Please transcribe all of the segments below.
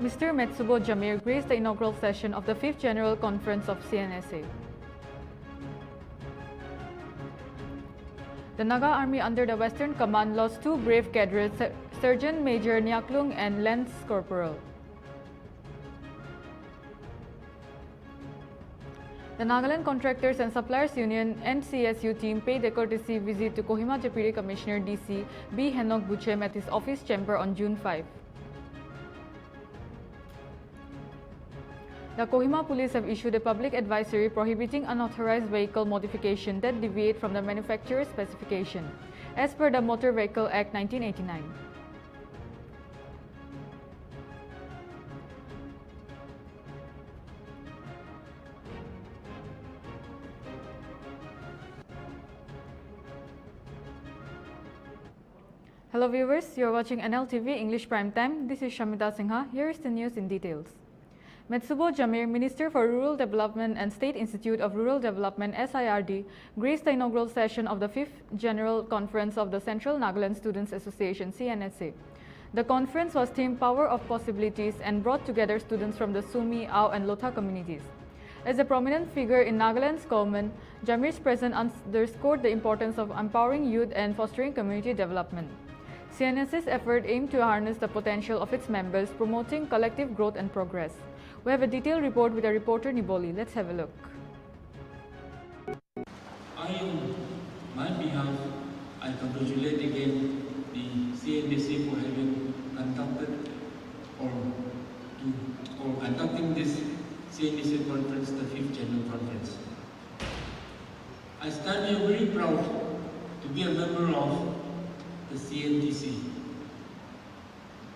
Mr. Metsubo Jamir graced the inaugural session of the 5th General Conference of CNSA. The Naga Army under the Western Command lost two brave cadres, Sergeant Major Nyaklung and Lance Corporal. The Nagaland Contractors and Suppliers Union NCSU team paid a courtesy visit to Kohima Deputy Commissioner DC B. Henok Buchem at his office chamber on June 5. The Kohima police have issued a public advisory prohibiting unauthorized vehicle modification that deviate from the manufacturer's specification, as per the Motor Vehicle Act 1989. Hello viewers, you are watching Nltv English Prime Time. This is Shamita Singha. Here is the news in details. Metsubo Jamir, Minister for Rural Development and State Institute of Rural Development SIRD, graced the inaugural session of the 5th General Conference of the Central Nagaland Students Association CNSA. The conference was themed Power of Possibilities and brought together students from the Sumi, Ao and Lotha communities. As a prominent figure in Nagaland's government, Jamir's presence underscored the importance of empowering youth and fostering community development. CNSA's effort aimed to harness the potential of its members, promoting collective growth and progress. We have a detailed report with our reporter Niboli. Let's have a look. On my behalf, I congratulate again the CNSA for having conducted or conducting this CNSA conference, the 5th General Conference. I stand here very proud to be a member of the CNTC.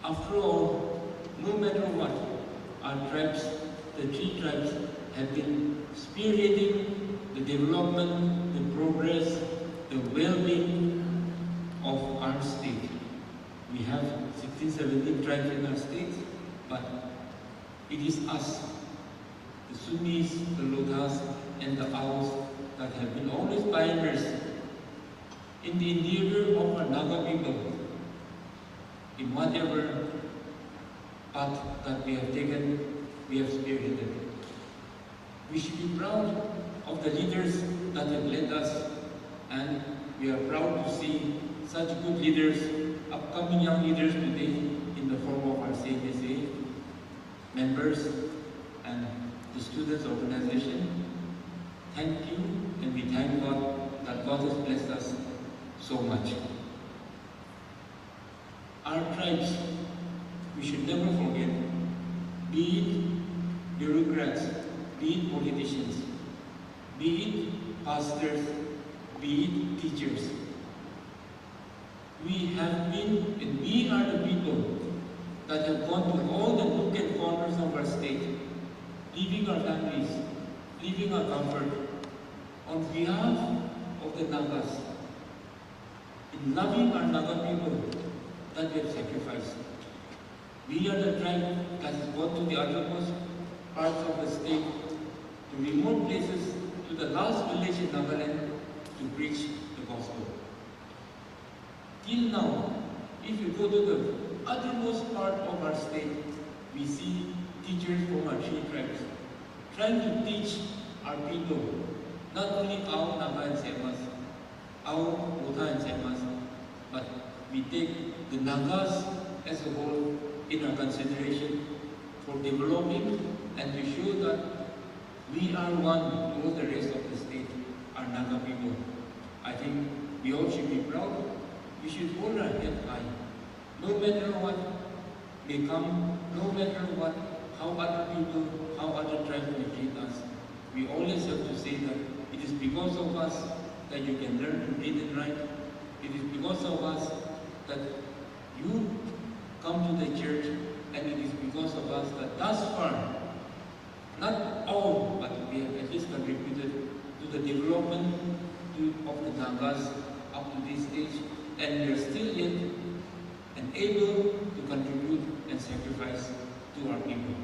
After all, no matter what, our tribes, the three tribes, have been spearheading the development, the progress, the well-being of our state. We have 16, 17 tribes in our state, but it is us, the Sumis, the Lothas, and the Aos that have been always pioneers in the endeavor of our Naga people, in whatever path that we have taken, we have spearheaded. We should be proud of the leaders that have led us, and we are proud to see such good leaders, upcoming young leaders today in the form of our CNSA members and the students' organization. Thank you, and we thank God that God has blessed us so much. Our tribes, we should never forget, be it bureaucrats, be it politicians, be it pastors, be it teachers. We have been, and we are the people that have gone to all the nook and corners of our state, leaving our families, leaving our comfort, on behalf of the Nagas, in loving our Naga people that we have sacrificed. We are the tribe that has gone to the uttermost parts of the state, to remote places, to the last village in Nagaland, to preach the gospel. Till now, if you go to the uttermost part of our state, we see teachers from our three tribes trying to teach our people, not only Ao, Naga and Semas, Ao, Lotha and Semas, but we take the Nagas as a whole in our consideration for developing and to show that we are one to all the rest of the state, our Naga people. I think we all should be proud. We should hold our head high. No matter what may come, no matter what, how other people, how other tribes may treat us, we always have to say that it is because of us that you can learn to read and write. It is because of us that you come to the church, and it is because of us that thus far, not all, but we have at least contributed to the development of the Nagas up to this stage, and we are still yet and able to contribute and sacrifice to our people.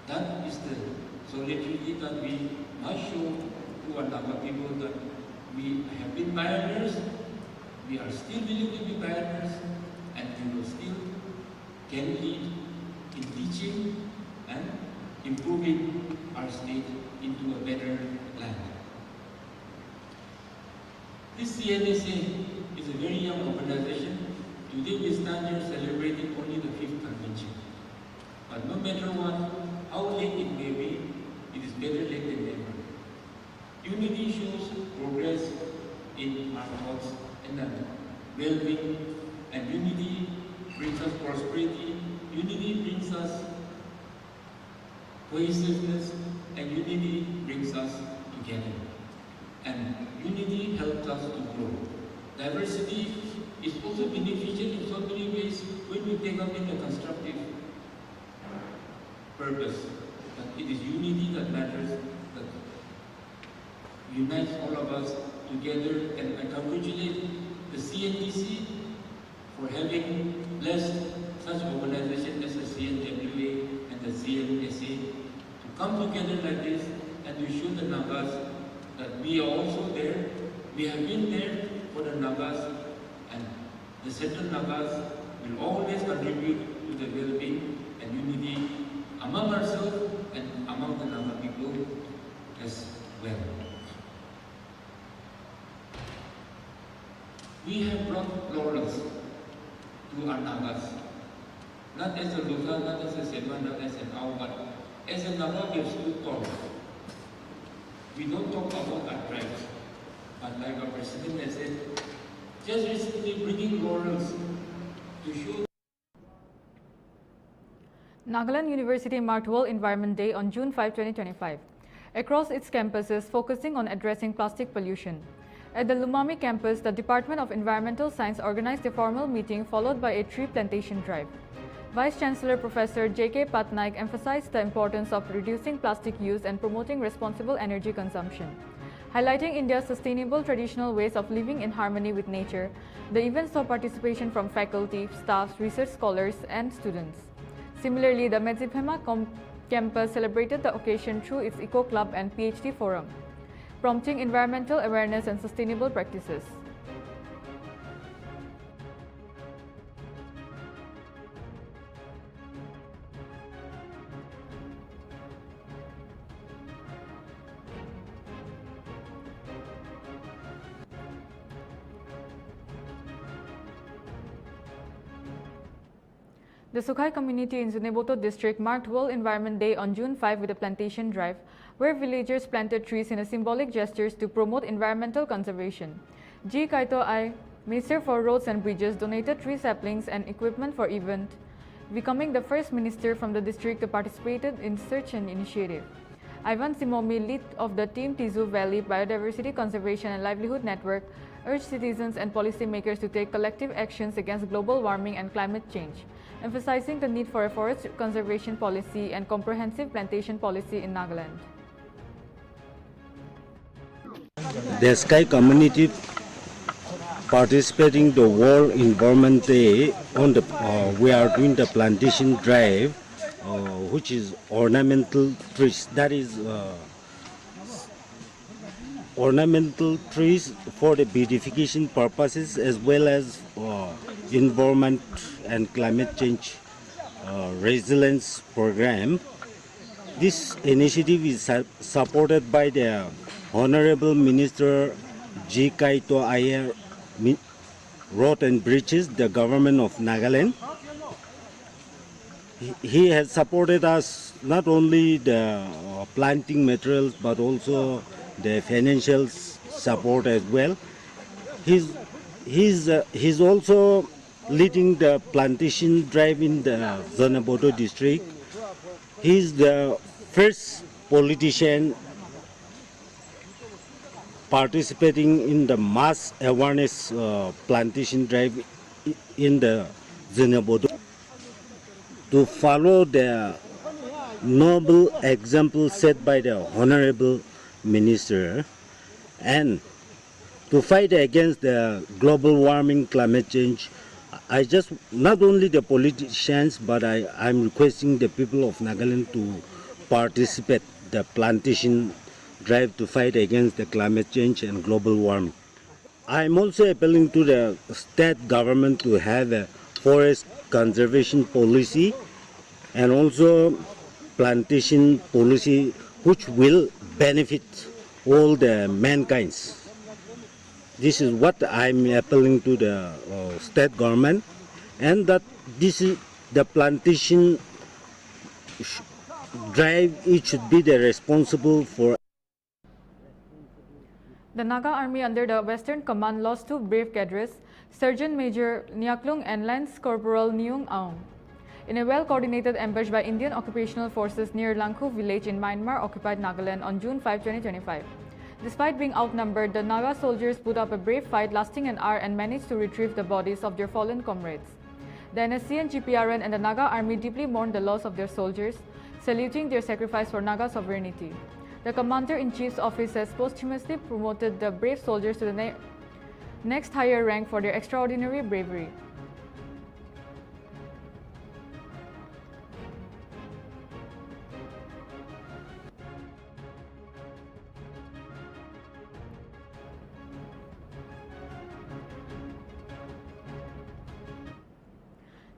That is the solidarity that we must show to our Naga people, that we have been pioneers, we are still willing to be pioneers, and we will still can lead in teaching enriching and improving our state into a better land. This CNSA is a very young organization. Today we stand here celebrating only the 5th convention. But no matter what, how late it may be, it is better late than never. Unity shows progress in our thoughts and well-being, and unity brings us prosperity, unity brings us cohesiveness, and unity brings us together. And unity helps us to grow. Diversity is also beneficial in so many ways when we take up in a constructive purpose. But it is unity that matters, that unites all of us together, and I congratulate the CNDC for having blessed such organizations as the CNWA and the CNSA to come together like this and to show the Nagas that we are also there. We have been there for the Nagas, and the Central Nagas will always contribute to the well-being and unity among ourselves and among the Naga people as well. We have brought laurels to our Nagas, not as a Lusa, not as a Sema, not as an Ao, but as a Naga we have stood tall. We don't talk about our tribes, but like our president has said, just recently bringing laurels to show. Nagaland University marked World Environment Day on June 5, 2025, across its campuses focusing on addressing plastic pollution. At the Lumami campus, the Department of Environmental Science organized a formal meeting followed by a tree plantation drive. Vice-Chancellor Professor J.K. Patnaik emphasized the importance of reducing plastic use and promoting responsible energy consumption. Highlighting India's sustainable traditional ways of living in harmony with nature, the event saw participation from faculty, staff, research scholars, and students. Similarly, the Medzipema campus celebrated the occasion through its Eco Club and PhD Forum, prompting environmental awareness and sustainable practices. The Sukhai community in Zunheboto district marked World Environment Day on June 5 with a plantation drive, where villagers planted trees in a symbolic gestures to promote environmental conservation. G. Kaito Ai, Minister for Roads and Bridges, donated tree saplings and equipment for event, becoming the first minister from the district to participate in such an initiative. Ivan Simomi, lead of the Team Tizu Valley Biodiversity Conservation and Livelihood Network, urged citizens and policymakers to take collective actions against global warming and climate change, emphasizing the need for a forest conservation policy and comprehensive plantation policy in Nagaland. The Sky community participating the World Environment Day on the we are doing the plantation drive, which is ornamental trees. That is ornamental trees for the beautification purposes as well as environment and climate change resilience program. This initiative is supported by the Honorable Minister G. Kaito Ayer, Road and Bridges, the government of Nagaland. He has supported us not only the planting materials but also the financial support as well. He's also leading the plantation drive in the Zunheboto district. He's the first politician participating in the mass awareness plantation drive in the Zunheboto. To follow the noble example set by the Honorable Minister and to fight against the global warming, climate change, I just, not only the politicians, but I'm requesting the people of Nagaland to participate the plantation drive to fight against the climate change and global warming. I'm also appealing to the state government to have a forest conservation policy and also plantation policy which will benefit all the mankind's. This is what I'm appealing to the state government, and that this is the plantation drive. It should be the responsible for. The Naga Army under the Western Command lost 2 brave cadres, Sergeant Major Nyaklung and Lance Corporal Nyung Aung, in a well-coordinated ambush by Indian occupational forces near Langku village in Myanmar-occupied Nagaland on June 5, 2025. Despite being outnumbered, the Naga soldiers put up a brave fight lasting an hour and managed to retrieve the bodies of their fallen comrades. The NSC and GPRN and the Naga Army deeply mourned the loss of their soldiers, saluting their sacrifice for Naga sovereignty. The Commander-in-Chief's office has posthumously promoted the brave soldiers to the next higher rank for their extraordinary bravery.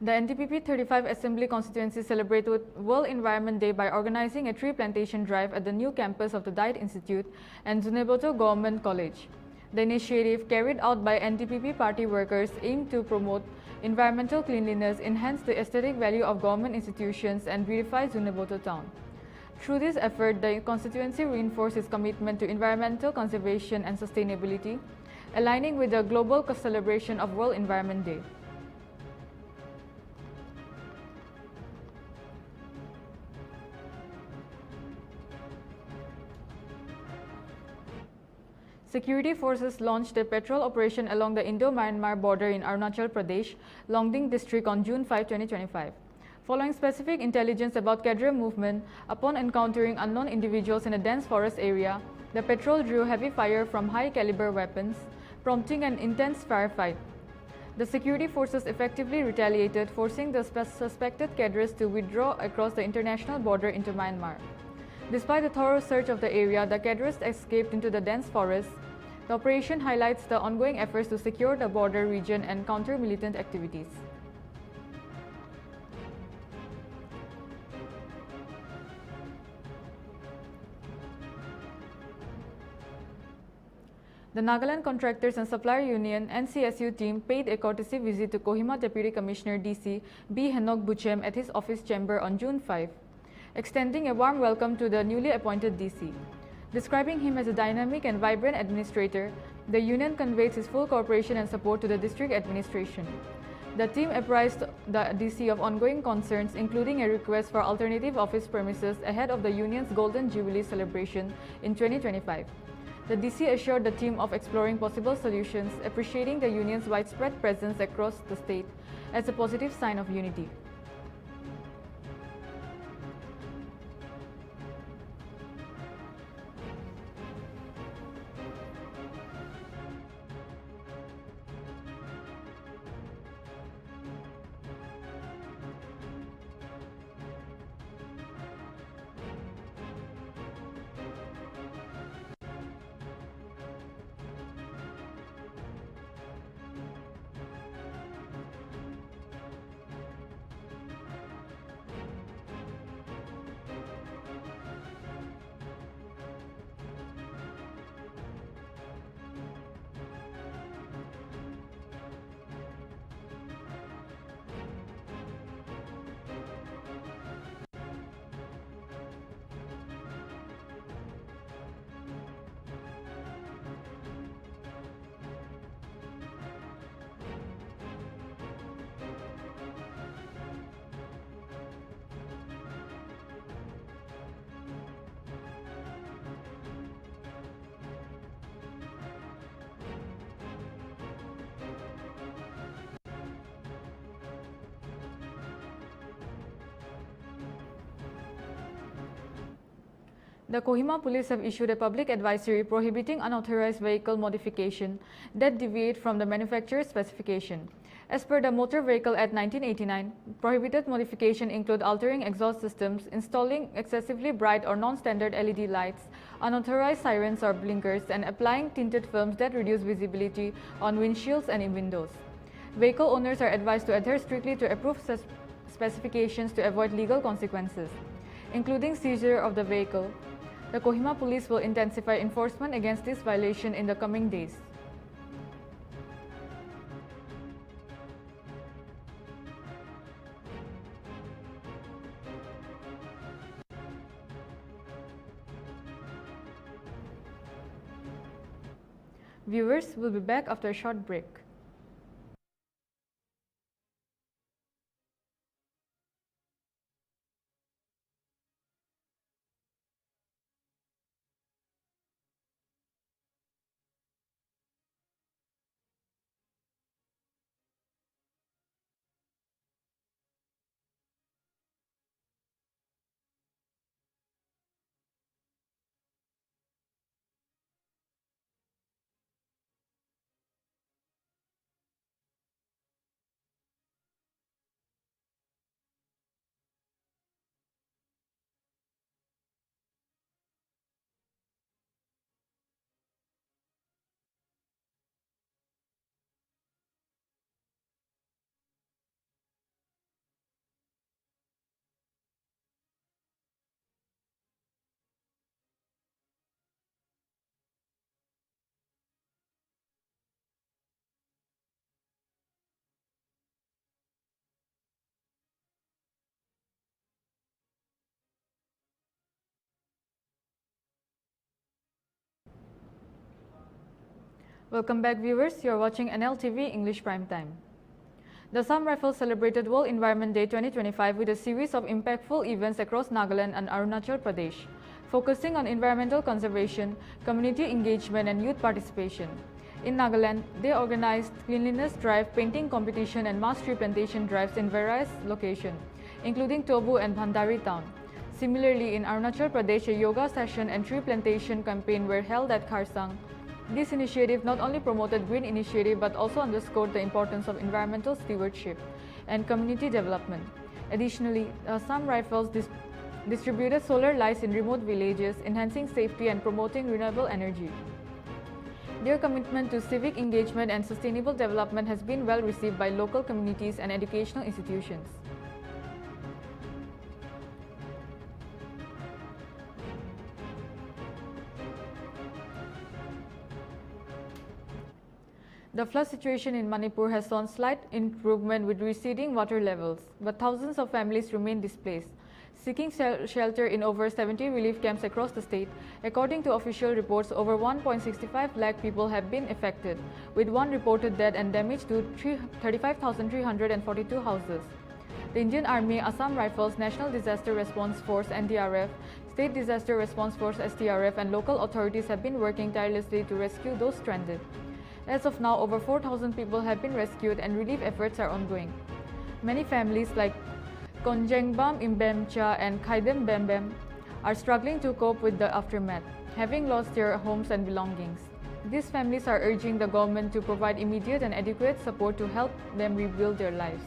The NTPP 35 Assembly constituency celebrated World Environment Day by organizing a tree plantation drive at the new campus of the Diet Institute and Zuneboto Government College. The initiative, carried out by NTPP party workers, aimed to promote environmental cleanliness, enhance the aesthetic value of government institutions, and beautify Zuneboto town. Through this effort, the constituency reinforced its commitment to environmental conservation and sustainability, aligning with the global celebration of World Environment Day. Security forces launched a patrol operation along the Indo-Myanmar border in Arunachal Pradesh, Longding district on June 5, 2025. Following specific intelligence about cadre movement, upon encountering unknown individuals in a dense forest area, the patrol drew heavy fire from high-caliber weapons, prompting an intense firefight. The security forces effectively retaliated, forcing the suspected cadres to withdraw across the international border into Myanmar. Despite a thorough search of the area, the cadres escaped into the dense forest. The operation highlights the ongoing efforts to secure the border region and counter militant activities. The Nagaland Contractors and Supplier Union NCSU team paid a courtesy visit to Kohima Deputy Commissioner DC B. Henok Buchem at his office chamber on June 5, extending a warm welcome to the newly appointed DC. Describing him as a dynamic and vibrant administrator, the union conveys its full cooperation and support to the district administration. The team apprised the DC of ongoing concerns, including a request for alternative office premises ahead of the union's Golden Jubilee celebration in 2025. The DC assured the team of exploring possible solutions, appreciating the union's widespread presence across the state as a positive sign of unity. The Kohima police have issued a public advisory prohibiting unauthorized vehicle modification that deviate from the manufacturer's specification. As per the Motor Vehicle Act 1989, prohibited modification include altering exhaust systems, installing excessively bright or non-standard LED lights, unauthorized sirens or blinkers, and applying tinted films that reduce visibility on windshields and in windows. Vehicle owners are advised to adhere strictly to approved specifications to avoid legal consequences, including seizure of the vehicle. The Kohima police will intensify enforcement against this violation in the coming days. Viewers will be back after a short break. Welcome back, viewers. You're watching Nltv English Prime Time. The Assam Rifles celebrated World Environment Day 2025 with a series of impactful events across Nagaland and Arunachal Pradesh, focusing on environmental conservation, community engagement, and youth participation. In Nagaland, they organized cleanliness drive, painting competition, and mass tree plantation drives in various locations, including Tobu and Bhandari town. Similarly, in Arunachal Pradesh, a yoga session and tree plantation campaign were held at Kharsang. This initiative not only promoted green initiative but also underscored the importance of environmental stewardship and community development. Additionally, the Assam Rifles distributed solar lights in remote villages, enhancing safety and promoting renewable energy. Their commitment to civic engagement and sustainable development has been well received by local communities and educational institutions. The flood situation in Manipur has shown slight improvement with receding water levels, but thousands of families remain displaced, seeking shelter in over 70 relief camps across the state. According to official reports, over 1.65 lakh people have been affected, with one reported dead and damage to 35,342 houses. The Indian Army, Assam Rifles, National Disaster Response Force (NDRF), State Disaster Response Force (SDRF), and local authorities have been working tirelessly to rescue those stranded. As of now, over 4,000 people have been rescued and relief efforts are ongoing. Many families like Konjengbam Imbemcha and Khaidem Bembem are struggling to cope with the aftermath, having lost their homes and belongings. These families are urging the government to provide immediate and adequate support to help them rebuild their lives.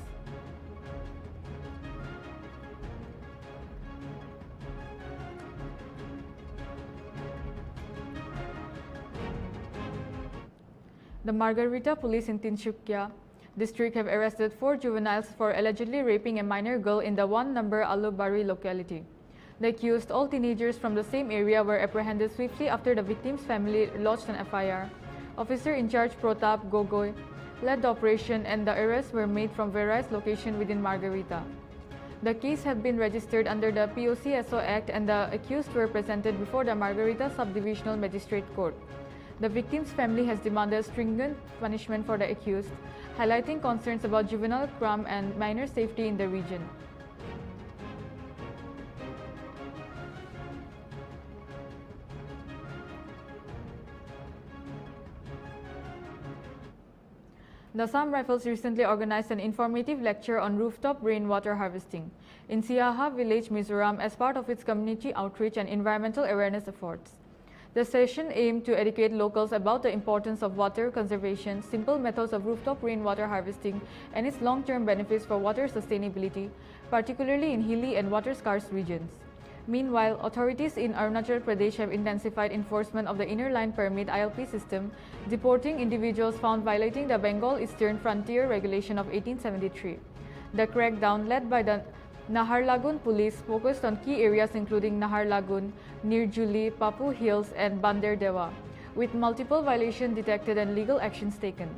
The Margarita police in Tinsukia district have arrested 4 juveniles for allegedly raping a minor girl in the 1-number Alubari locality. The accused, all teenagers from the same area, were apprehended swiftly after the victim's family lodged an FIR. Officer in charge Pratap Gogoi led the operation and the arrests were made from various locations within Margarita. The case had been registered under the POCSO Act and the accused were presented before the Margarita Subdivisional Magistrate Court. The victim's family has demanded stringent punishment for the accused, highlighting concerns about juvenile crime and minor safety in the region. The Assam Rifles recently organized an informative lecture on rooftop rainwater harvesting in Siaha village, Mizoram, as part of its community outreach and environmental awareness efforts. The session aimed to educate locals about the importance of water conservation, simple methods of rooftop rainwater harvesting, and its long-term benefits for water sustainability, particularly in hilly and water-scarce regions. Meanwhile, authorities in Arunachal Pradesh have intensified enforcement of the Inner Line Permit (ILP) system, deporting individuals found violating the Bengal Eastern Frontier Regulation of 1873. The crackdown led by the Naharlagun police focused on key areas including Naharlagun, Nirjuli, Papu Hills and Bandar Dewa, with multiple violations detected and legal actions taken.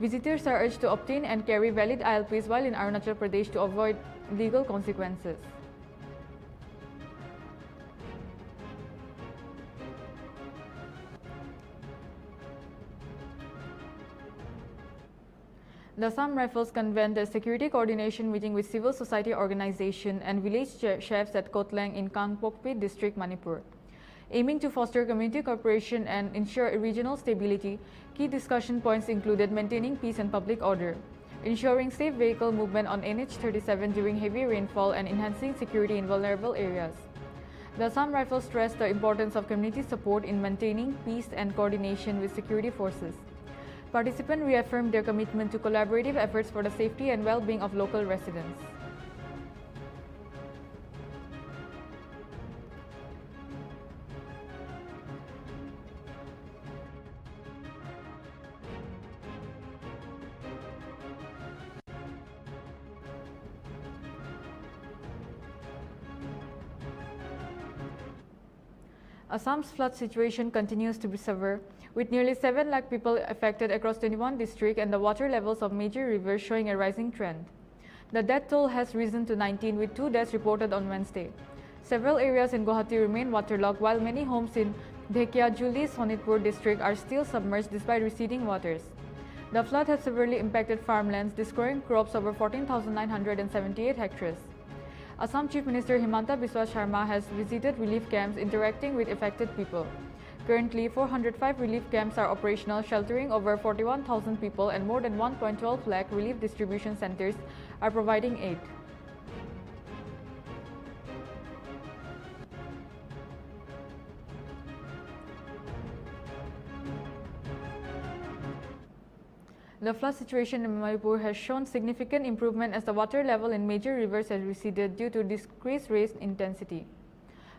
Visitors are urged to obtain and carry valid ILPs while in Arunachal Pradesh to avoid legal consequences. The Assam Rifles convened a security coordination meeting with civil society organization and village chefs at Kotlang in Kangpokpi district, Manipur. Aiming to foster community cooperation and ensure regional stability, key discussion points included maintaining peace and public order, ensuring safe vehicle movement on NH37 during heavy rainfall, and enhancing security in vulnerable areas. The Assam Rifles stressed the importance of community support in maintaining peace and coordination with security forces. Participants reaffirmed their commitment to collaborative efforts for the safety and well-being of local residents. Assam's flood situation continues to be severe, with nearly 7 lakh people affected across 21 districts and the water levels of major rivers showing a rising trend. The death toll has risen to 19, with 2 deaths reported on Wednesday. Several areas in Guwahati remain waterlogged, while many homes in Dhekiyajuli, Sonitpur district are still submerged despite receding waters. The flood has severely impacted farmlands, destroying crops over 14,978 hectares. Assam Chief Minister Himanta Biswa Sharma has visited relief camps interacting with affected people. Currently, 405 relief camps are operational, sheltering over 41,000 people, and more than 1.12 lakh relief distribution centers are providing aid. The flood situation in Manipur has shown significant improvement as the water level in major rivers has receded due to decreased rain intensity.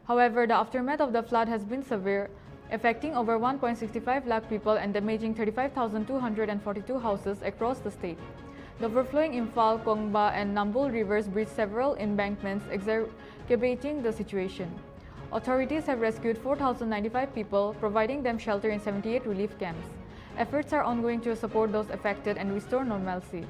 However, the aftermath of the flood has been severe, affecting over 1.65 lakh people and damaging 35,242 houses across the state. The overflowing Imphal, Kongba and Nambul rivers breached several embankments, exacerbating the situation. Authorities have rescued 4,095 people, providing them shelter in 78 relief camps. Efforts are ongoing to support those affected and restore normalcy.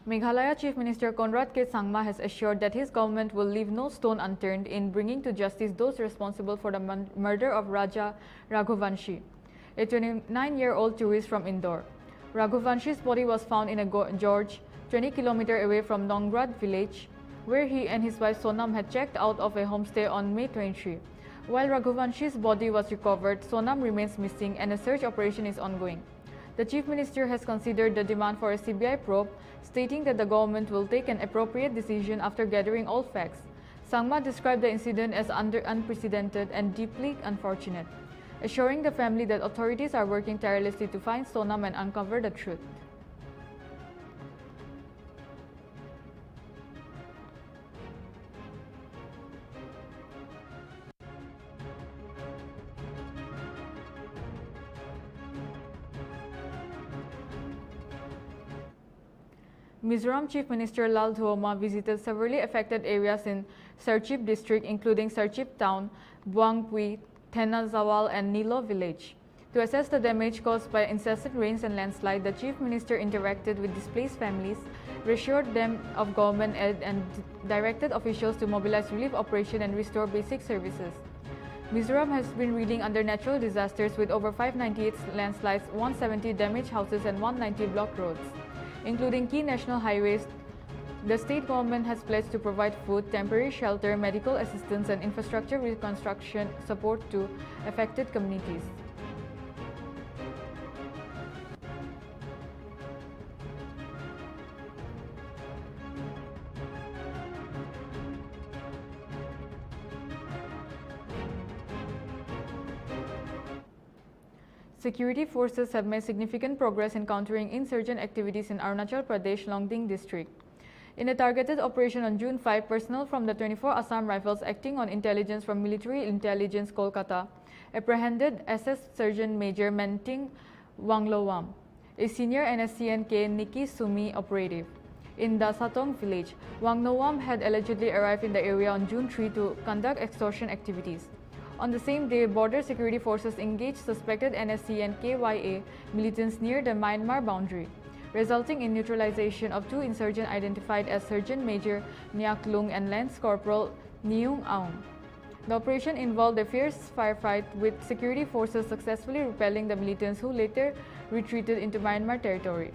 Meghalaya Chief Minister Conrad K. Sangma has assured that his government will leave no stone unturned in bringing to justice those responsible for the murder of Raja Raghuvanshi, a 29-year-old tourist from Indore. Raghuvanshi's body was found in a gorge 20 kilometers away from Nongrad village, where he and his wife Sonam had checked out of a homestay on May 23. While Raghuvanshi's body was recovered, Sonam remains missing and a search operation is ongoing. The Chief Minister has considered the demand for a CBI probe, stating that the government will take an appropriate decision after gathering all facts. Sangma described the incident as unprecedented and deeply unfortunate, assuring the family that authorities are working tirelessly to find Sonam and uncover the truth. Mizoram Chief Minister Lal Dhuoma visited severely affected areas in Sarchip district, including Sarchip town, Buangpui, Thenazawal and Nilo village. To assess the damage caused by incessant rains and landslide, the Chief Minister interacted with displaced families, reassured them of government aid and directed officials to mobilize relief operation and restore basic services. Mizoram has been reeling under natural disasters with over 598 landslides, 170 damaged houses and 190 blocked roads. Including key national highways, the state government has pledged to provide food, temporary shelter, medical assistance and infrastructure reconstruction support to affected communities. Security forces have made significant progress in countering insurgent activities in Arunachal Pradesh Longding district. In a targeted operation on June 5, personnel from the 24 Assam Rifles acting on intelligence from Military Intelligence Kolkata apprehended SS Sergeant Major Menting Wanglowam, a senior NSCN-K Nikki Sumi operative. In the Satong village, Wanglowam had allegedly arrived in the area on June 3 to conduct extortion activities. On the same day, border security forces engaged suspected NSCN-KYA militants near the Myanmar boundary, resulting in neutralization of two insurgents identified as Sergeant Major Nyak Lung and Lance Corporal Nyung Aung. The operation involved a fierce firefight, with security forces successfully repelling the militants who later retreated into Myanmar territory.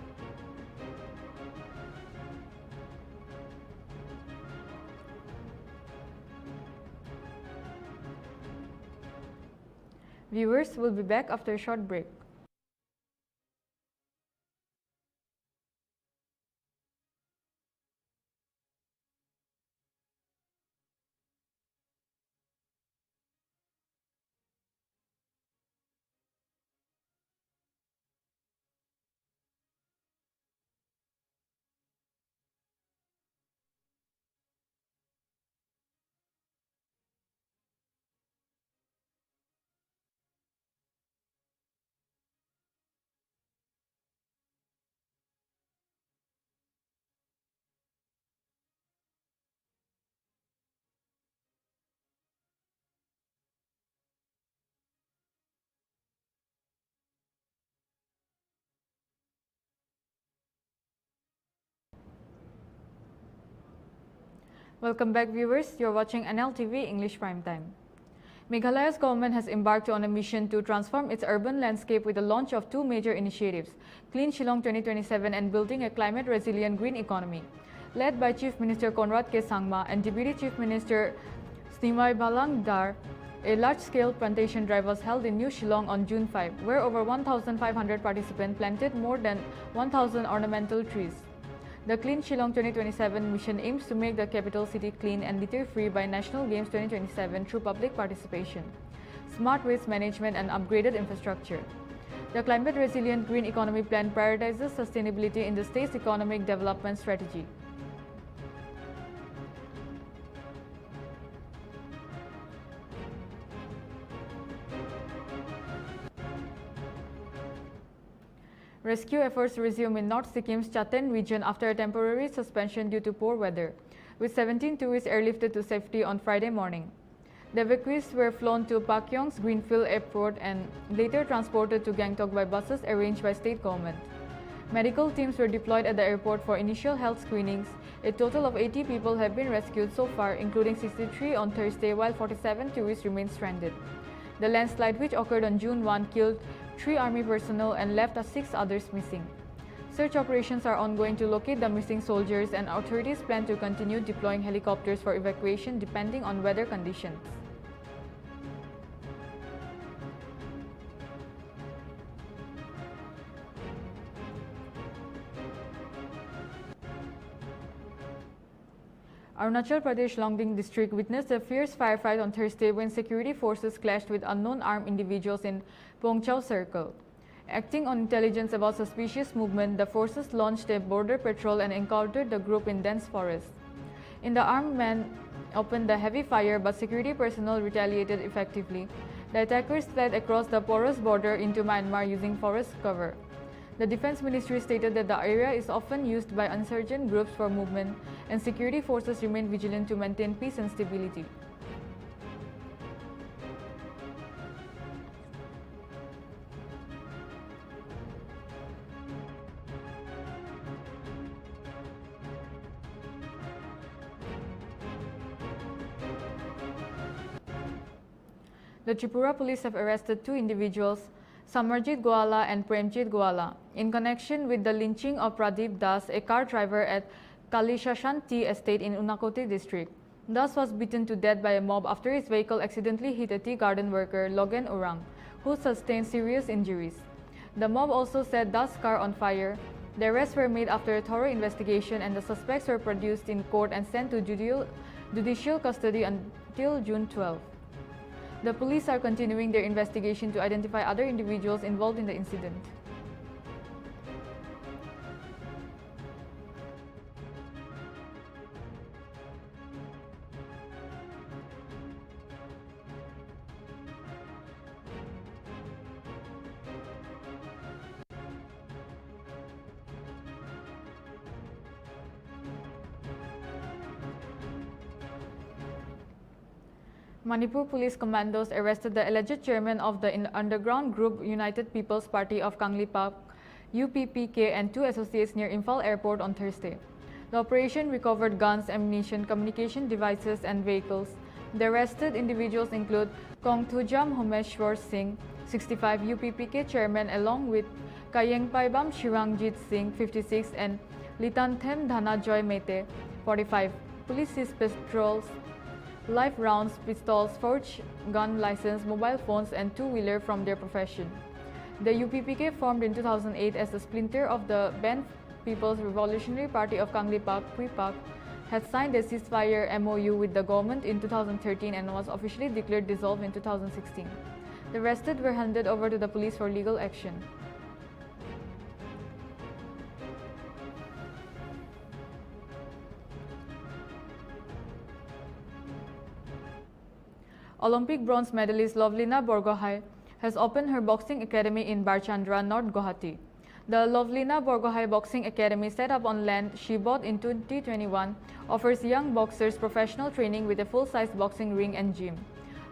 Viewers will be back after a short break. Welcome back, viewers. You're watching Nltv English Primetime. Meghalaya's government has embarked on a mission to transform its urban landscape with the launch of two major initiatives, Clean Shillong 2027 and Building a Climate-Resilient Green Economy. Led by Chief Minister Conrad K. Sangma and Deputy Chief Minister Snimay Balang Dar, a large-scale plantation drive was held in New Shillong on June 5, where over 1,500 participants planted more than 1,000 ornamental trees. The Clean Shillong 2027 mission aims to make the capital city clean and litter-free by National Games 2027 through public participation, smart waste management and upgraded infrastructure. The Climate Resilient Green Economy Plan prioritizes sustainability in the state's economic development strategy. Rescue efforts resume in North Sikkim's Chaten region after a temporary suspension due to poor weather, with 17 tourists airlifted to safety on Friday morning. The evacuees were flown to Pakyong's Greenfield Airport and later transported to Gangtok by buses arranged by state government. Medical teams were deployed at the airport for initial health screenings. A total of 80 people have been rescued so far, including 63 on Thursday, while 47 tourists remain stranded. The landslide, which occurred on June 1, killed 3 army personnel and left 6 others missing. Search operations are ongoing to locate the missing soldiers, and authorities plan to continue deploying helicopters for evacuation depending on weather conditions. Arunachal Pradesh Longding district witnessed a fierce firefight on Thursday when security forces clashed with unknown armed individuals in Pongchau Circle. Acting on intelligence about suspicious movement, the forces launched a border patrol and encountered the group in dense forest. The armed men opened a heavy fire, but security personnel retaliated effectively. The attackers fled across the porous border into Myanmar using forest cover. The Defense Ministry stated that the area is often used by insurgent groups for movement, and security forces remain vigilant to maintain peace and stability. The Tripura police have arrested 2 individuals, Samarjit Goala and Premjit Goala, in connection with the lynching of Pradeep Das, a car driver at Kalishashan Tea Estate in Unakoti district. Das was beaten to death by a mob after his vehicle accidentally hit a tea garden worker, Logan Orang, who sustained serious injuries. The mob also set Das' car on fire. The arrests were made after a thorough investigation, and the suspects were produced in court and sent to judicial custody until June 12. The police are continuing their investigation to identify other individuals involved in the incident. Manipur Police Commandos arrested the alleged chairman of the underground group United People's Party of Kanglipak, UPPK, and 2 associates near Imphal Airport on Thursday. The operation recovered guns, ammunition, communication devices, and vehicles. The arrested individuals include Kongthujam Homeshwar Singh, 65, UPPK chairman, along with Kayengpaibam Shirangjit Singh, 56, and Litanthem Dhanajoy Mete, 45. Police seized pistols, live rounds, pistols, forged gun license, mobile phones, and two-wheeler from their profession. The UPPK, formed in 2008 as a splinter of the Band People's Revolutionary Party of Kanglipak, PRIPAK, had signed a ceasefire MOU with the government in 2013 and was officially declared dissolved in 2016. The arrested were handed over to the police for legal action. Olympic bronze medalist Lovelina Borgohain has opened her boxing academy in Barchandra, North Guwahati. The Lovelina Borgohain Boxing Academy, set up on land she bought in 2021, offers young boxers professional training with a full-size boxing ring and gym.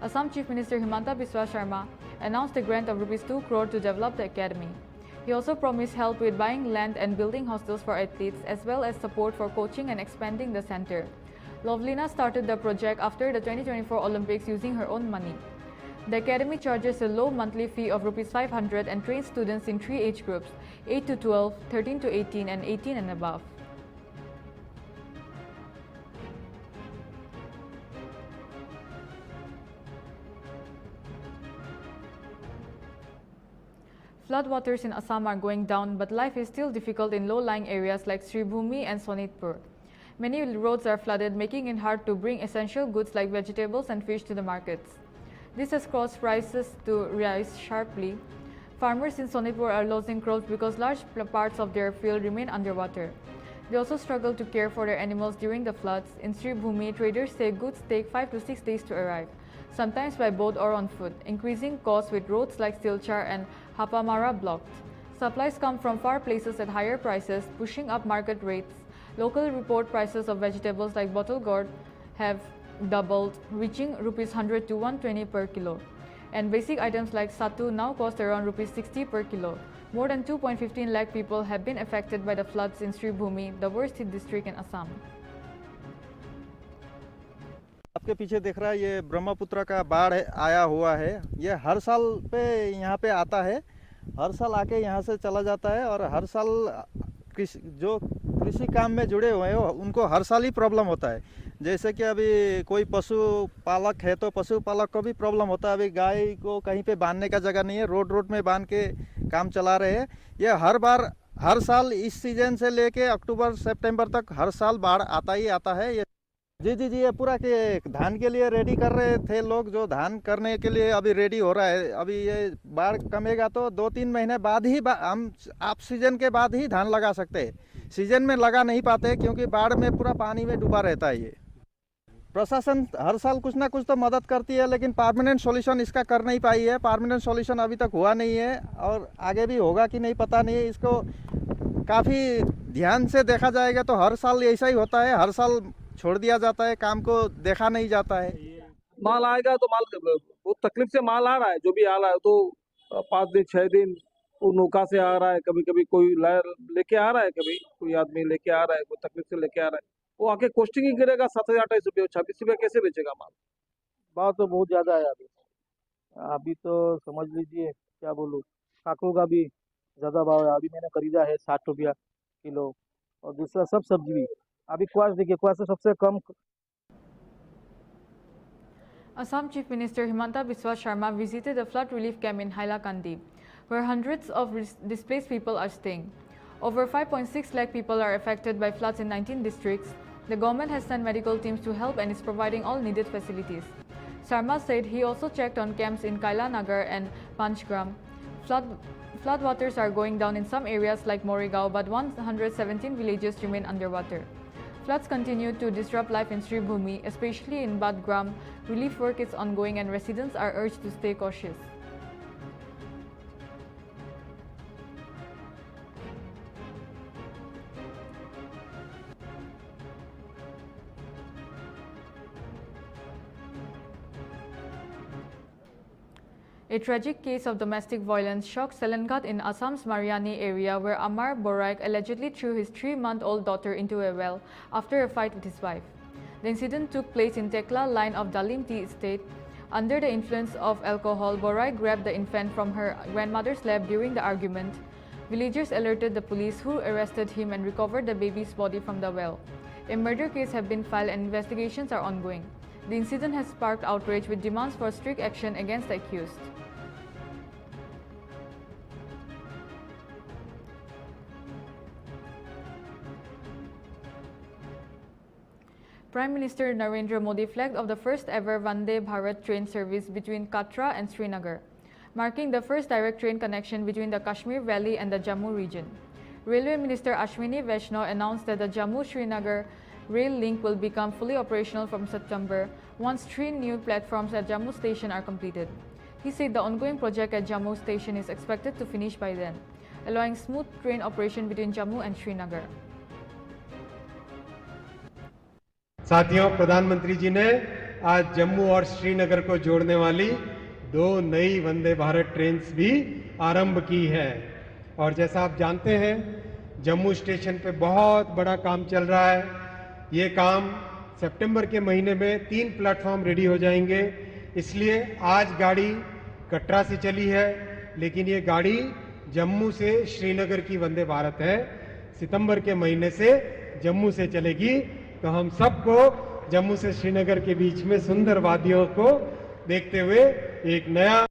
Assam Chief Minister Himanta Biswa Sharma announced a grant of Rs 2 crore to develop the academy. He also promised help with buying land and building hostels for athletes, as well as support for coaching and expanding the center. Lovelina started the project after the 2024 Olympics using her own money. The academy charges a low monthly fee of Rs 500 and trains students in 3 age groups, 8 to 12, 13 to 18, and 18 and above. Floodwaters in Assam are going down, but life is still difficult in low-lying areas like Sribhumi and Sonitpur. Many roads are flooded, making it hard to bring essential goods like vegetables and fish to the markets. This has caused prices to rise sharply. Farmers in Sonitpur are losing crops because large parts of their field remain underwater. They also struggle to care for their animals during the floods. In Sribhumi, traders say goods take 5 to 6 days to arrive, sometimes by boat or on foot, increasing costs with roads like Silchar and Hapamara blocked. Supplies come from far places at higher prices, pushing up market rates. Local report prices of vegetables like bottle gourd have doubled, reaching Rs 100 to 120 per kilo. And basic items like sattu now cost around Rs 60 per kilo. More than 2.15 lakh people have been affected by the floods in Sribhumi, the worst hit district in Assam. आपके पीछे देख रहा है ये ब्रह्मपुत्र का बाढ़ आया हुआ है। ये हर साल पे यहाँ पे आता है, हर साल आके यहाँ से चला जाता है और हर साल जो कृषि काम में जुड़े हुए हैं उनको हर साल ही प्रॉब्लम होता है। जैसे कि अभी कोई पशु पालक है तो पशुपालक को भी प्रॉब्लम होता है। अभी गाय को कहीं पे बांधने का जगह नहीं है, रोड में बांध के काम चला रहे हैं। ये हर साल इस सीजन से लेके अक्टूबर सितंबर तक हर साल बाढ़ आता ही आता है। ये जी ये पूरा के धान के लिए रेडी कर रहे थे लोग, जो धान करने के लिए अभी रेडी हो रहा है। अभी ये बाढ़ कमेगा तो 2-3 महीने बाद ही हम आप सीजन के बाद ही धान लगा सकते हैं। सीजन में लगा नहीं पाते क्योंकि बाढ़ में पूरा पानी में डूबा रहता है। ये प्रशासन हर साल कुछ ना कुछ तो मदद करती है, लेकिन परमानेंट सॉल्यूशन इसका कर नहीं पाई है। परमानेंट सॉल्यूशन अभी तक हुआ नहीं है और आगे भी होगा कि नहीं पता नहीं है। इसको काफ़ी ध्यान से देखा जाएगा तो हर साल ऐसा ही होता है, हर साल छोड़ दिया जाता है, काम को देखा नहीं जाता है। माल आएगा तो माल बहुत तकलीफ से माल आ रहा है, जो भी आ रहा है तो 5 दिन 6 दिन वो नौका से आ रहा है, कभी कभी कोई लेके आ रहा है, कभी कोई आदमी लेके आ रहा है, कोई तकलीफ से लेके आ रहा है। वो आके कॉस्टिंग ही करेगा 27-28 रुपये, 26 रुपये कैसे बेचेगा माल। भाव तो बहुत ज़्यादा है अभी तो समझ लीजिए, क्या बोलूँ, काकू का भी ज़्यादा भाव है। अभी मैंने खरीदा है 60 रुपया किलो और दूसरा सब सब्जी भी। अभी क्वाश देखिए, क्वाश तो सबसे कम। Assam Chief Minister Himanta Biswa Sharma visited the flood relief camp in Hailakandi, where hundreds of displaced people are staying. Over 5.6 lakh people are affected by floods in 19 districts. The government has sent medical teams to help and is providing all needed facilities. Sharma said he also checked on camps in Kailanagar and Panchgram. Floodwaters are going down in some areas like Morigao, but 117 villages remain underwater. Floods continue to disrupt life in Sribhumi, especially in Badgram. Relief work is ongoing and residents are urged to stay cautious. A tragic case of domestic violence shocked Selengat in Assam's Mariani area, where Amar Boraik allegedly threw his 3-month-old daughter into a well after a fight with his wife. The incident took place in Tekla line of Dalim Tea Estate. Under the influence of alcohol, Boraik grabbed the infant from her grandmother's lap during the argument. Villagers alerted the police, who arrested him and recovered the baby's body from the well. A murder case has been filed and investigations are ongoing. The incident has sparked outrage with demands for strict action against the accused. Prime Minister Narendra Modi flagged off the first ever Vande Bharat train service between Katra and Srinagar, marking the first direct train connection between the Kashmir Valley and the Jammu region. Railway Minister Ashwini Vaishnaw announced that the Jammu-Srinagar rail link will become fully operational from September once 3 new platforms at Jammu station are completed. He said the ongoing project at Jammu station is expected to finish by then, allowing smooth train operation between Jammu and Srinagar. साथियों, प्रधानमंत्री जी ने आज जम्मू और श्रीनगर को जोड़ने वाली 2 नई Vande Bharat trains भी आरंभ की है। और जैसा आप जानते हैं, जम्मू स्टेशन पे बहुत बड़ा काम चल रहा है। ये काम सितंबर के महीने में 3 प्लेटफॉर्म रेडी हो जाएंगे। इसलिए आज गाड़ी कटरा से चली है, लेकिन ये गाड़ी जम्मू से श्रीनगर की वंदे भारत है। सितंबर के महीने से जम्मू से चलेगी, तो हम सबको जम्मू से श्रीनगर के बीच में सुंदर वादियों को देखते हुए एक नया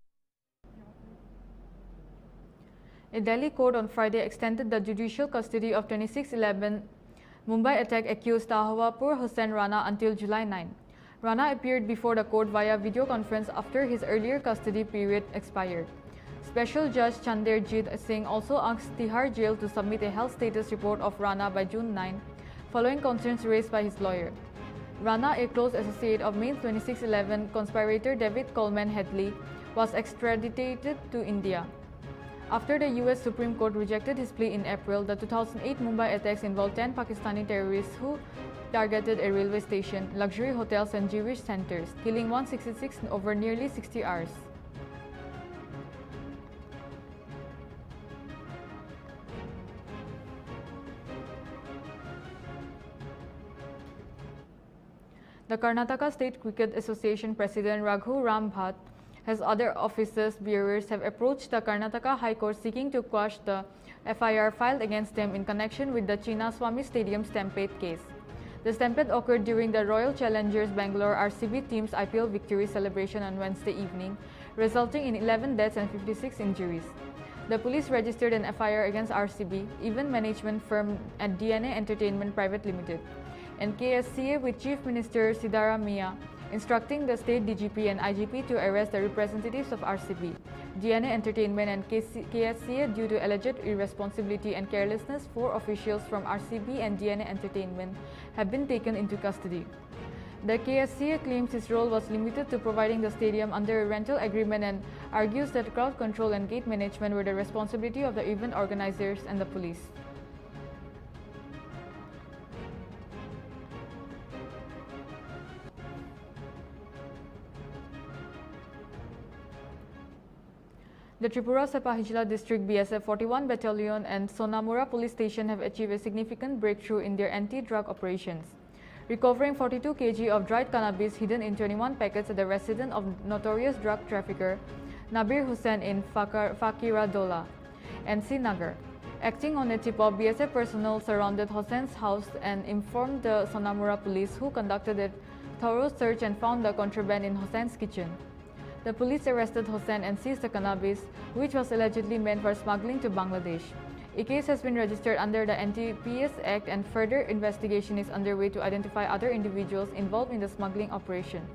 A Delhi court on Friday extended the judicial custody of 26/11 Mumbai attack accused Tahawapur Hussain Rana until July 9. Rana appeared before the court via video conference after his earlier custody period expired. Special Judge Chanderjit Singh also asked Tihar Jail to submit a health status report of Rana by June 9, following concerns raised by his lawyer. Rana, a close associate of May 26/11 conspirator David Coleman Headley, was extradited to India. After the US Supreme Court rejected his plea in April, the 2008 Mumbai attacks involved 10 Pakistani terrorists who targeted a railway station, luxury hotels and Jewish centers, killing 166 over nearly 60 hours. The Karnataka State Cricket Association President Raghu Ram Bhatt has other officers bearers have approached the Karnataka High Court seeking to quash the FIR filed against them in connection with the Chinnaswamy Stadium stampede case. The stampede occurred during the Royal Challengers Bangalore RCB team's IPL victory celebration on Wednesday evening, resulting in 11 deaths and 56 injuries. The police registered an FIR against RCB, event management firm at DNA Entertainment Private Limited, and KSCA with Chief Minister Siddharamaiah instructing the state DGP and IGP to arrest the representatives of RCB, DNA Entertainment and KSCA due to alleged irresponsibility and carelessness. 4 officials from RCB and DNA Entertainment have been taken into custody. The KSCA claims his role was limited to providing the stadium under a rental agreement and argues that crowd control and gate management were the responsibility of the event organizers and the police. The Tripura Sepahijala District BSF 41 Battalion and Sonamura Police Station have achieved a significant breakthrough in their anti-drug operations, recovering 42 kg of dried cannabis hidden in 21 packets at the residence of notorious drug trafficker Nabir Hussain in Fakiradola, NC Nagar. Acting on a tip-off, BSF personnel surrounded Hussain's house and informed the Sonamura police, who conducted a thorough search and found the contraband in Hussain's kitchen. The police arrested Hussain and seized the cannabis, which was allegedly meant for smuggling to Bangladesh. A case has been registered under the Anti-PS Act and further investigation is underway to identify other individuals involved in the smuggling operation.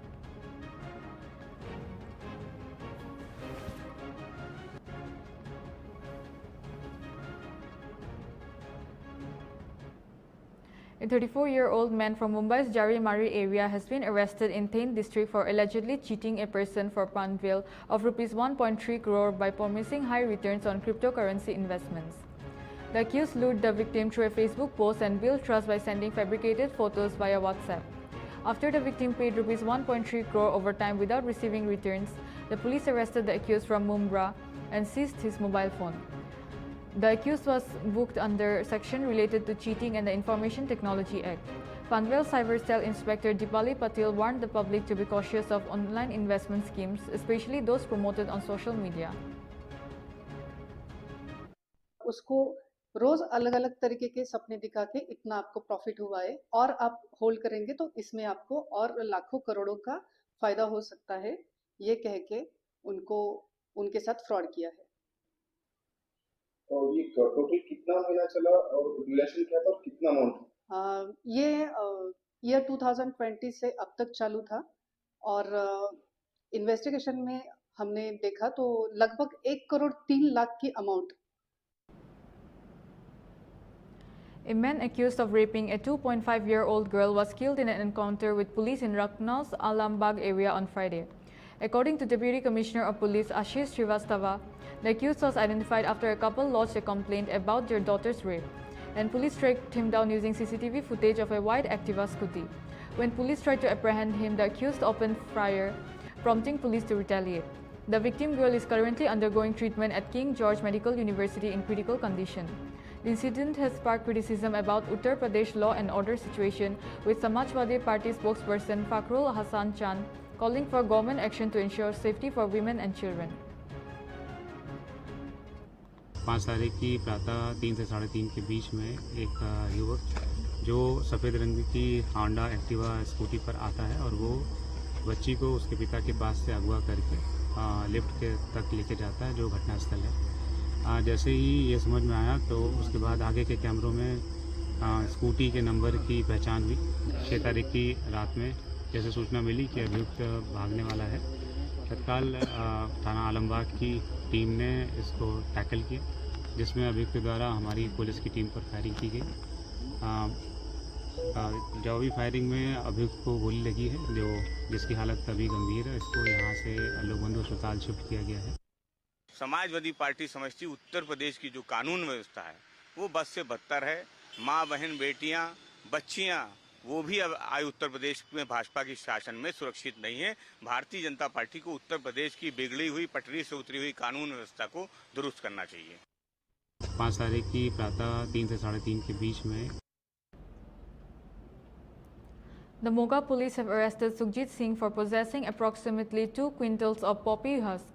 A 34-year-old man from Mumbai's Jari Mari area has been arrested in Thane district for allegedly cheating a person for Panvel of Rs 1.3 crore by promising high returns on cryptocurrency investments. The accused lured the victim through a Facebook post and built trust by sending fabricated photos via WhatsApp. After the victim paid Rs 1.3 crore overtime without receiving returns, the police arrested the accused from Mumbai and seized his mobile phone. The accused was booked under section related to cheating and the Information Technology Act. Panvel Cyber Cell Inspector Dipali Patil warned the public to be cautious of online investment schemes, especially those promoted on social media. उसको रोज अलग अलग तरीके के सपने दिखा के इतना आपको प्रॉफिट हुआ है और आप होल्ड करेंगे तो इसमें आपको और लाखों करोड़ों का फायदा हो सकता है, ये कह के उनको उनके साथ फ्रॉड किया है। और ये टोटल कितना महीना चला और ड्यूरेशन क्या था और कितना अमाउंट? ये ईयर 2020 से अब तक चालू था और इन्वेस्टिगेशन में हमने देखा तो लगभग 1 करोड़ 3 लाख की amount. A man accused of raping a 2.5-year-old girl was killed in an encounter with police in Lucknow's Alambagh area on Friday. According to Deputy Commissioner of Police Ashish Srivastava, the accused was identified after a couple lodged a complaint about their daughter's rape, and police tracked him down using CCTV footage of a white Activa scooty. When police tried to apprehend him, the accused opened fire, prompting police to retaliate. The victim girl is currently undergoing treatment at King George Medical University in critical condition. The incident has sparked criticism about Uttar Pradesh law and order situation, with Samajwadi Party spokesperson Fakhrul Hassan Chand calling for government action to ensure safety for women and children. 5 तारीख की प्रातः 3 से 3:30 के बीच में एक युवक जो सफ़ेद रंग की होंडा एक्टिवा स्कूटी पर आता है और वो बच्ची को उसके पिता के पास से अगवा करके लिफ्ट के तक लेके जाता है, जो घटनास्थल है। जैसे ही ये समझ में आया तो उसके बाद आगे के कैमरों में स्कूटी के नंबर की पहचान हुई। 6 तारीख की रात में जैसे सूचना मिली कि अभियुक्त भागने वाला है, तत्काल थाना आलमबाग की टीम ने इसको टैकल किया, जिसमें अभियुक्त द्वारा हमारी पुलिस की टीम पर फायरिंग की गई। जवाबी फायरिंग में अभियुक्त को गोली लगी है, जिसकी हालत अभी गंभीर है। इसको यहाँ से लोकबंधु अस्पताल शिफ्ट किया गया है। समाजवादी पार्टी समझती उत्तर प्रदेश की जो कानून व्यवस्था है वो बद से बदतर है। माँ बहन बेटियाँ बच्चियाँ वो भी अब आए उत्तर प्रदेश में भाजपा की शासन में सुरक्षित नहीं है। भारतीय जनता पार्टी को उत्तर प्रदेश की बिगड़ी हुई पटरी से उतरी हुई कानून व्यवस्था को दुरुस्त करना चाहिए। 5 तारीख की प्रातः 3 से 3:30 के बीच में The Moga police have arrested Sukhjit Singh for possessing approximately 2 quintals of poppy husk,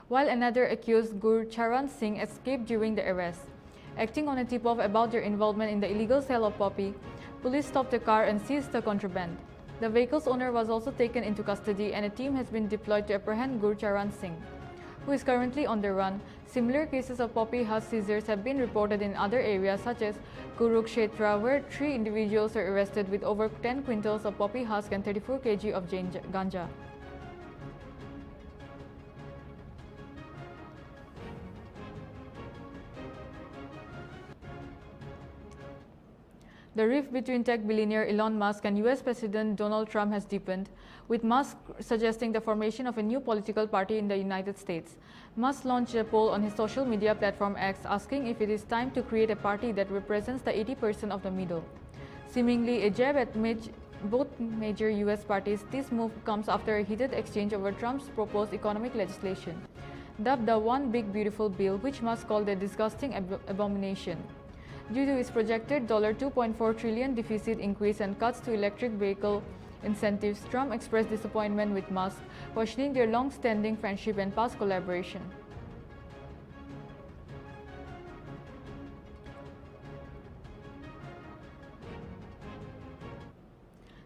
while another accused Gurcharan Singh escaped during the arrest. Acting on a tip-off about their involvement in the illegal sale of poppy, police stopped the car and seized the contraband. The vehicle's owner was also taken into custody and a team has been deployed to apprehend Gurcharan Singh, who is currently on the run. Similar cases of poppy husk seizures have been reported in other areas such as Kurukshetra, where 3 individuals were arrested with over 10 quintals of poppy husk and 34 kg of ganja. The rift between tech billionaire Elon Musk and US President Donald Trump has deepened, with Musk suggesting the formation of a new political party in the United States. Musk launched a poll on his social media platform X asking if it is time to create a party that represents the 80% of the middle. Seemingly a jab at both major US parties, this move comes after a heated exchange over Trump's proposed economic legislation, dubbed the One Big Beautiful Bill, which Musk called a disgusting abomination. Due to its projected $2.4 trillion deficit increase and cuts to electric vehicle incentives, Trump expressed disappointment with Musk, questioning their long-standing friendship and past collaboration.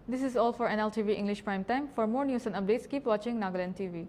This is all for Nltv English Prime Time. For more news and updates, keep watching Nagaland TV.